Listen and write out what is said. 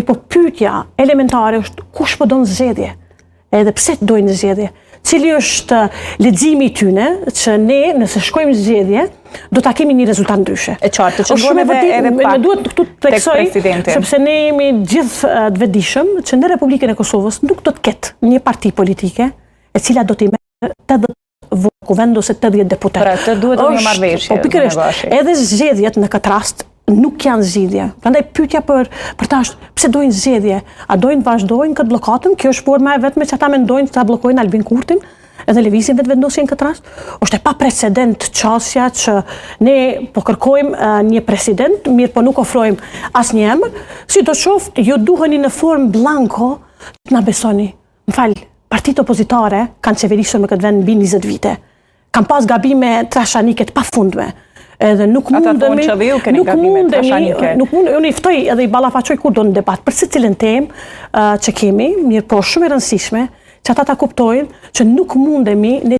po pyetja elementare është kush po don zgjedhje? Edhe pse dojnë zgjedhje? Cili është leximi i tyre që ne nëse shkojmë zgjedhje do ta kemi një rezultat ndryshe. E qartë, që shumë edhe pak. Ne duhet këtu të theksoj sepse ne jemi gjithë të vetëdijshëm që në Republikën e Kosovës nuk do të ketë një parti politike e cila do t'i merrë 80 votë kuvend ose 80 deputet. Pra, të duhet një marrëveshje. Po pikërisht, edhe zgjedhjet në këtë rast nuk janë zgjidhje. Prandaj pyetja për ta është pse dojnë zgjedhje? A dojnë vazhdojnë këtë bllokatën? Kjo është forma e vetme që ata mendojnë se ta bllokojnë Albin Kurtin edhe lëvizjen vetëvendosje në këtë rast. Është e pa precedent çështja që ne po kërkojmë një president, mirë po nuk ofrojmë asnjë emër, sidoqoftë ju duheni në formë blanko të na besoni. M'fal, partitë opozitare kanë qeverisur me këtë vend mbi 20 vite. Kanë pas gabime trashanike të pafundme. Edhe nuk mundemi, unë i ftoj edhe i ballafaqoj kur do në debat për secilën temë që kemi, mirë po shumë e rëndësishme që ata ta kuptojnë që nuk mundemi